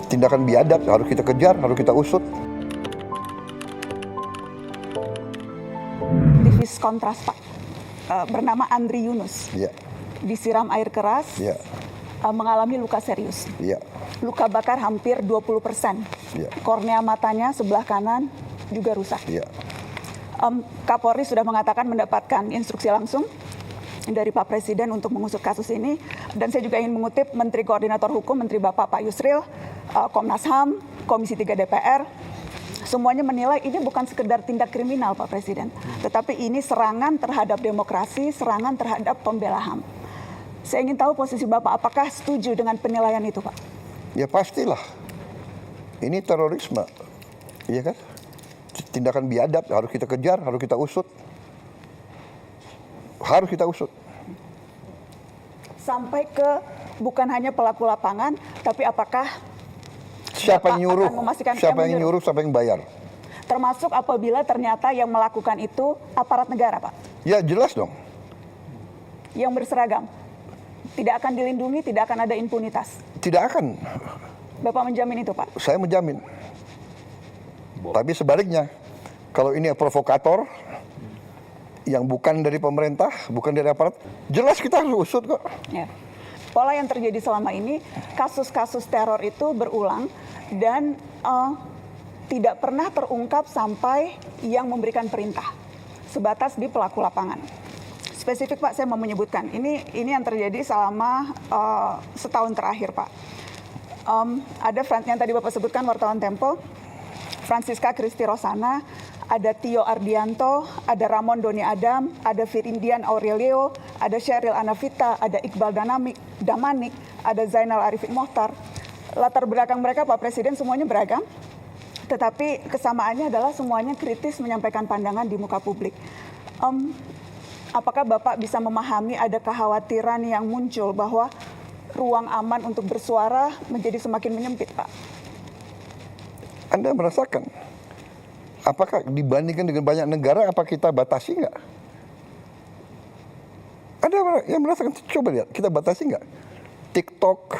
tindakan biadab harus kita kejar, harus kita usut. Aktivis kontras Pak, bernama Andri Yunus, Ya, disiram air keras, ya, mengalami luka serius. ya, Luka bakar hampir 20%. ya, Kornea matanya sebelah kanan juga rusak. ya. Kapolri sudah mengatakan mendapatkan instruksi langsung dari Pak Presiden untuk mengusut kasus ini. Dan saya juga ingin mengutip Menteri Koordinator Hukum, Menteri Bapak Pak Yusril, Komnas HAM, Komisi 3 DPR, semuanya menilai ini bukan sekedar tindak kriminal Pak Presiden, tetapi ini serangan terhadap demokrasi, serangan terhadap pembela HAM. Saya ingin tahu posisi Bapak, apakah setuju dengan penilaian itu Pak? Ya pastilah. Ini terorisme, iya kan? Tindakan biadab harus kita kejar, harus kita usut. Harus kita usut. Sampai ke bukan hanya pelaku lapangan, tapi apakah Siapa Bapak yang nyuruh? akan memastikan Siapa yang nyuruh? Siapa yang bayar? termasuk apabila ternyata yang melakukan itu aparat negara Pak, Ya jelas dong. yang berseragam, tidak akan dilindungi, tidak akan ada impunitas. Tidak akan. Bapak menjamin itu Pak? Saya menjamin. Tapi sebaliknya, kalau ini provokator yang bukan dari pemerintah, bukan dari aparat, jelas kita harus usut kok. Ya. Pola yang terjadi selama ini, kasus-kasus teror itu berulang dan tidak pernah terungkap sampai yang memberikan perintah, sebatas di pelaku lapangan. Spesifik Pak, saya mau menyebutkan, ini yang terjadi selama setahun terakhir Pak. Ada yang tadi Bapak sebutkan, wartawan Tempo, Francisca Christy Rosana, ada Tio Ardianto, ada Ramon Doni Adam, ada Firindian Aurelio, ada Sheryl Anavita, ada Iqbal Damanik, ada Zainal Arifin Mohtar. Latar belakang mereka Pak Presiden semuanya beragam, tetapi kesamaannya adalah semuanya kritis menyampaikan pandangan di muka publik. Apakah Bapak bisa memahami ada kekhawatiran yang muncul bahwa ruang aman untuk bersuara menjadi semakin menyempit Pak? Anda merasakan, apakah dibandingkan dengan banyak negara, apa kita batasi nggak? Ada yang merasakan, coba lihat, kita batasi nggak? TikTok,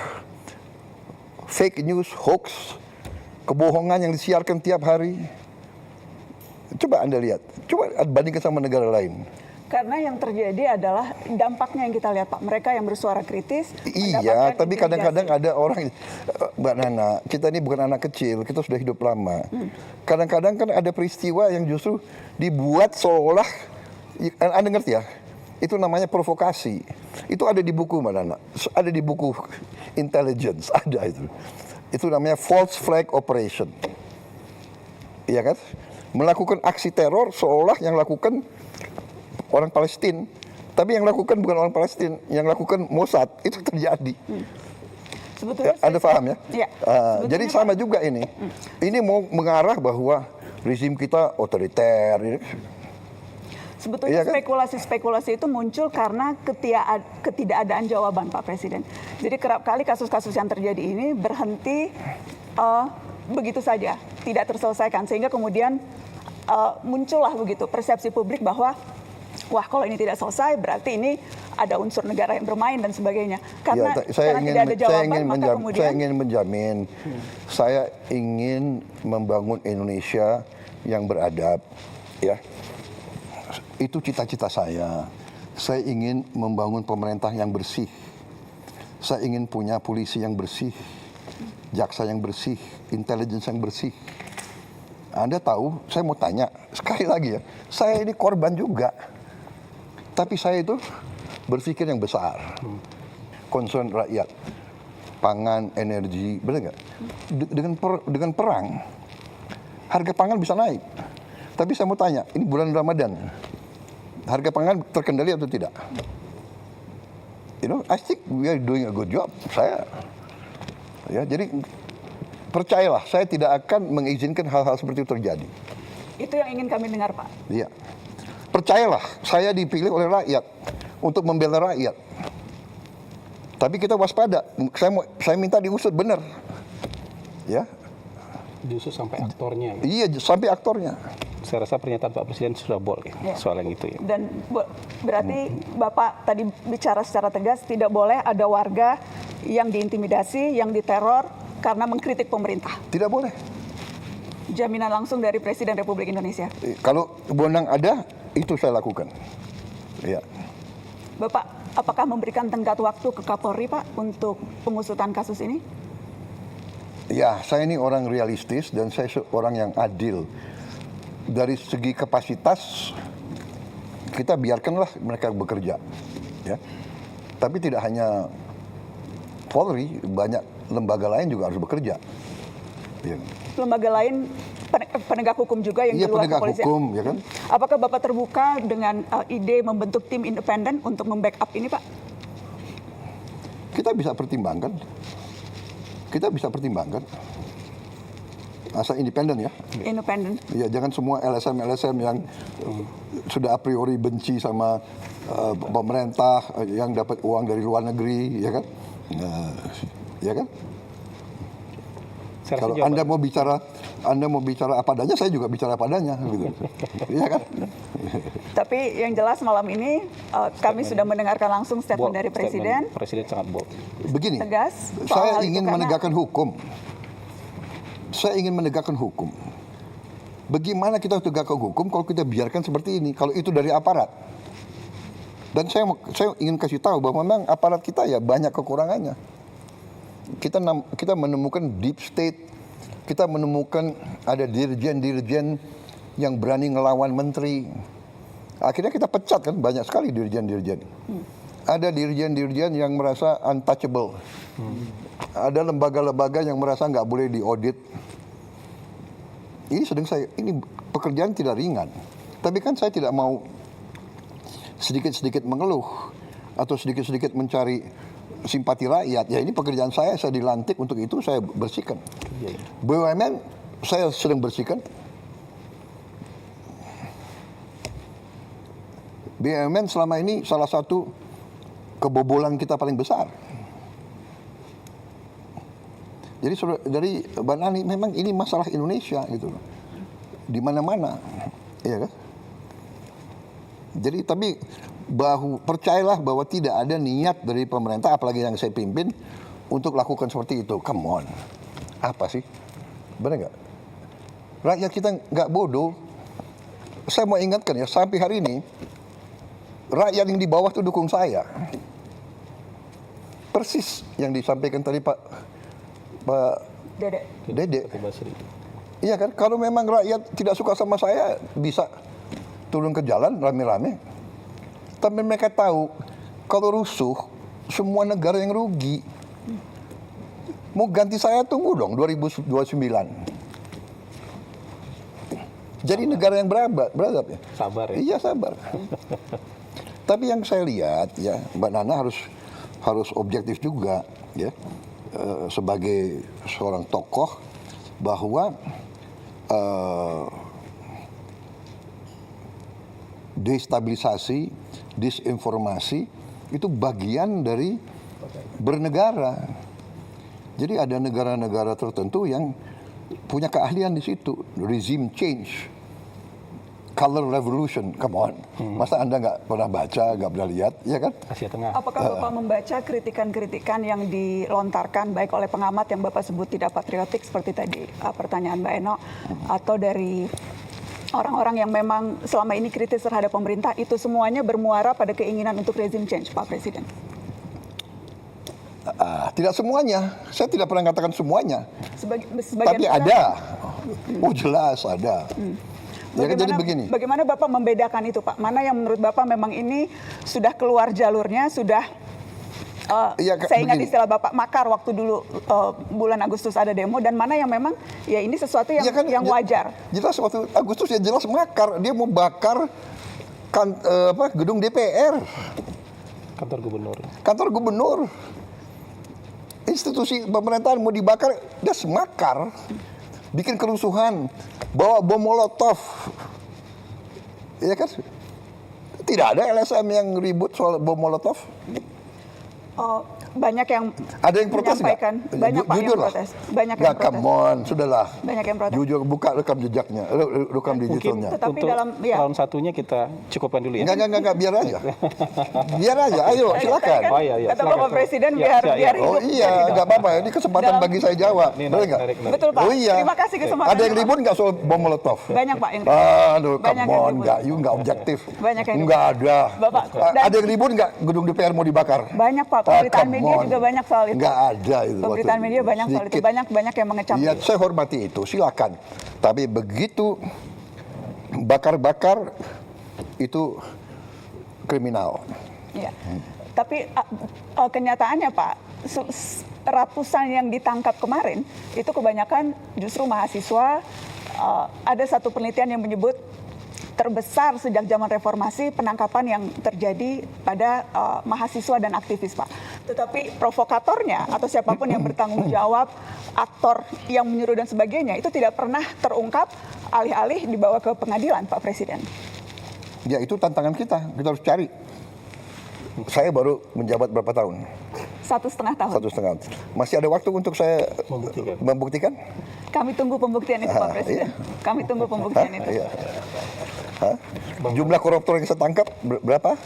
fake news, hoax, kebohongan yang disiarkan tiap hari. Coba Anda lihat, coba bandingkan sama negara lain. Karena yang terjadi adalah dampaknya yang kita lihat Pak, mereka yang bersuara kritis. Iya, tapi kadang-kadang ada orang, Mbak Nana, kita ini bukan anak kecil, kita sudah hidup lama. Kadang-kadang kan ada peristiwa yang justru dibuat seolah, Anda ngerti ya, itu namanya provokasi. Itu ada di buku Mbak Nana, ada di buku intelligence, ada itu. Itu namanya false flag operation. Iya kan? Melakukan aksi teror seolah yang lakukan orang Palestina, tapi yang lakukan bukan orang Palestina, yang lakukan Mossad, itu terjadi. Sebetulnya Anda paham ya? Ya, jadi sama juga ini. Ini mau mengarah bahwa rezim kita otoriter. Sebetulnya Iya kan? spekulasi-spekulasi itu muncul karena ketidakadaan jawaban Pak Presiden. Jadi kerap kali kasus-kasus yang terjadi ini berhenti begitu saja, tidak terselesaikan, sehingga kemudian muncullah begitu persepsi publik bahwa wah, kalau ini tidak selesai berarti ini ada unsur negara yang bermain dan sebagainya. Karena, saya tidak ada jawaban, maka kemudian saya ingin menjamin, saya ingin membangun Indonesia yang beradab, ya. Itu cita-cita saya. Saya ingin membangun pemerintah yang bersih. Saya ingin punya polisi yang bersih, jaksa yang bersih, intelligence yang bersih. Anda tahu, saya mau tanya sekali lagi ya, saya ini korban juga. Tapi saya itu berpikir yang besar, concern rakyat, pangan, energi, benar nggak? Dengan perang, harga pangan bisa naik. Tapi saya mau tanya, ini bulan Ramadan, harga pangan terkendali atau tidak? You know, I think we are doing a good job. Jadi percayalah, saya tidak akan mengizinkan hal-hal seperti itu terjadi. itu yang ingin kami dengar Pak. Iya. Percayalah, saya dipilih oleh rakyat untuk membela rakyat. Tapi kita waspada. Saya minta diusut benar. Ya. Diusut sampai aktornya. Iya, sampai aktornya. Saya rasa pernyataan Pak Presiden sudah boleh soal yang itu ya. Dan berarti Bapak tadi bicara secara tegas tidak boleh ada warga yang diintimidasi, yang diteror karena mengkritik pemerintah. Tidak boleh. Jaminan langsung dari Presiden Republik Indonesia. Kalau wewenang ada, itu saya lakukan. Ya. Bapak, apakah memberikan tenggat waktu ke Kapolri, Pak, untuk pengusutan kasus ini? Ya, saya ini orang realistis dan saya orang yang adil. Dari segi kapasitas, kita biarkanlah mereka bekerja. Ya. Tapi tidak hanya Polri, banyak lembaga lain juga harus bekerja. Ya. Lembaga lain penegak hukum juga yang Iya, di luar penegak kepolisian. hukum, ya kan? Apakah Bapak terbuka dengan ide membentuk tim independen untuk membackup ini, Pak? Kita bisa pertimbangkan. Kita bisa pertimbangkan. Asal independen ya. Independen. Ya, jangan semua LSM yang sudah a priori benci sama pemerintah yang dapat uang dari luar negeri, ya kan? Ya kan? Saya rasa Kalau jawaban- Anda mau bicara apa adanya, saya juga bicara apa adanya, gitu. Iya kan? Tapi yang jelas malam ini kami sudah mendengarkan langsung statement bold, dari Presiden. Presiden sangat bold. Begini, Tegas soal saya hal itu ingin karena- menegakkan hukum. Saya ingin menegakkan hukum. Bagaimana kita tegakkan hukum kalau kita biarkan seperti ini? Kalau itu dari aparat. Dan saya ingin kasih tahu bahwa memang aparat kita ya banyak kekurangannya. Kita menemukan deep state, kita menemukan ada dirjen-dirjen yang berani ngelawan menteri. Akhirnya kita pecat kan, banyak sekali dirjen-dirjen. Ada dirjen-dirjen yang merasa untouchable. Ada lembaga-lembaga yang merasa nggak boleh diaudit. Ini pekerjaan tidak ringan. Tapi kan saya tidak mau sedikit-sedikit mengeluh atau sedikit-sedikit mencari simpati rakyat. Ya ini pekerjaan saya dilantik untuk itu, saya bersihkan. BUMN saya sedang bersihkan. BUMN selama ini salah satu kebobolan kita paling besar. Jadi dari Mbak Nani, memang ini masalah Indonesia gitu loh. Di mana-mana, iya kan? Jadi tapi percayalah bahwa tidak ada niat dari pemerintah, apalagi yang saya pimpin, untuk lakukan seperti itu. Come on, apa sih? Benar nggak? Rakyat kita nggak bodoh. Saya mau ingatkan ya, sampai hari ini rakyat yang di bawah itu dukung saya. Persis yang disampaikan tadi Pak Dede. Pak Basri. Iya kan, kalau memang rakyat tidak suka sama saya, bisa turun ke jalan rame-rame. Tapi mereka tahu, kalau rusuh, semua negara yang rugi. Mau ganti saya, tunggu dong, 2029. Jadi negara yang beradab ya. Sabar ya. Iya, sabar. Tapi yang saya lihat, ya, Mbak Nana harus objektif juga, ya. Sebagai seorang tokoh, bahwa destabilisasi, disinformasi itu bagian dari bernegara. Jadi ada negara-negara tertentu yang punya keahlian di situ, regime change, color revolution, come on. Masa Anda nggak pernah baca, nggak pernah lihat, ya kan? Asia Tengah. Apakah Bapak membaca kritikan-kritikan yang dilontarkan baik oleh pengamat yang Bapak sebut tidak patriotik seperti tadi pertanyaan Mbak Eno, atau dari orang-orang yang memang selama ini kritis terhadap pemerintah, itu semuanya bermuara pada keinginan untuk regime change, Pak Presiden? Tidak semuanya, saya tidak pernah katakan semuanya. Sebagian Tapi besar. ada, oh jelas ada. Ya kan, jadi begini. Bagaimana Bapak membedakan itu, Pak? Mana yang menurut Bapak memang ini sudah keluar jalurnya, sudah saya ingat begini. istilah Bapak makar waktu dulu bulan Agustus ada demo, dan mana yang memang ya ini sesuatu yang, Ya kan, yang wajar. Jelas waktu Agustus ya jelas makar, dia mau bakar gedung DPR, Kantor gubernur. kantor gubernur. Institusi pemerintahan mau dibakar, dia semakar. Bikin kerusuhan, bawa bom molotov. Ya kan? Tidak ada LSM yang ribut soal bom molotov. banyak yang Ada yang protes nggak? menyampaikan, banyak Pak yang Jujur lah. protes, banyak yang Nggak, protes, come on, sudahlah. banyak yang protes. Jujur, buka rekam jejaknya, rekam Mungkin digitalnya. Tetapi untuk dalam ya, round satunya kita cukupkan dulu ya. Enggak, biar aja. Biar aja, ayo silakan. Kan Oh, iya, kata silakan. Bapak Presiden Ya, biar ya, ya. biar Oh hidup, iya, biar hidup. nggak apa-apa. Ini kesempatan Dalam- bagi saya jawab. Ini Boleh nggak? menarik. Betul Pak. Oh iya. Terima kasih kesempatan. Ada yang ribut nggak soal bom molotov? Banyak Pak yang Aduh, Banyak come yang on, ribut. nggak objektif. Banyak yang Nggak ada. Bapak, dan- Ada yang ribut nggak gedung DPR mau dibakar? Banyak Pak, pemberitaan come media on. juga banyak soal itu. Nggak ada itu. Pemberitaan waktu media banyak soal itu, sedikit. banyak yang mengecam. Ya, saya hormati itu, silakan. Tapi begitu bakar-bakar itu kriminal. Ya. Tapi kenyataannya Pak, ratusan yang ditangkap kemarin itu kebanyakan justru mahasiswa. Ada satu penelitian yang menyebut terbesar sejak zaman reformasi penangkapan yang terjadi pada mahasiswa dan aktivis Pak. Tetapi provokatornya atau siapapun yang bertanggung jawab, aktor yang menyuruh dan sebagainya itu tidak pernah terungkap, alih-alih dibawa ke pengadilan Pak Presiden. Ya itu tantangan kita harus cari. Saya baru menjabat berapa tahun? 1,5 tahun. 1,5. Masih ada waktu untuk saya membuktikan? Kami tunggu pembuktian itu Pak Presiden. Kami tunggu pembuktian itu. Iya. Hah? Jumlah koruptor yang saya tangkap berapa?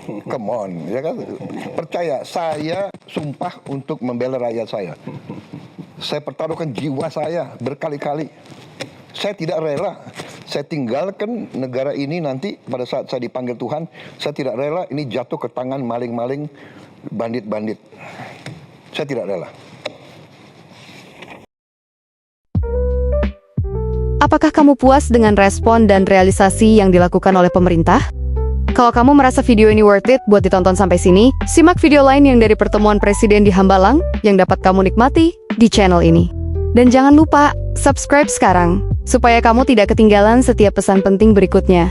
Come on, ya kan? Percaya, saya sumpah untuk membela rakyat saya. Saya pertaruhkan jiwa saya berkali-kali. Saya tidak rela. Saya tinggalkan negara ini nanti pada saat saya dipanggil Tuhan. Saya tidak rela ini jatuh ke tangan maling-maling, bandit-bandit. Saya tidak rela. Apakah kamu puas dengan respon dan realisasi yang dilakukan oleh pemerintah? Kalau kamu merasa video ini worth it buat ditonton sampai sini, simak video lain yang dari pertemuan Presiden di Hambalang yang dapat kamu nikmati di channel ini. Dan jangan lupa, subscribe sekarang, supaya kamu tidak ketinggalan setiap pesan penting berikutnya.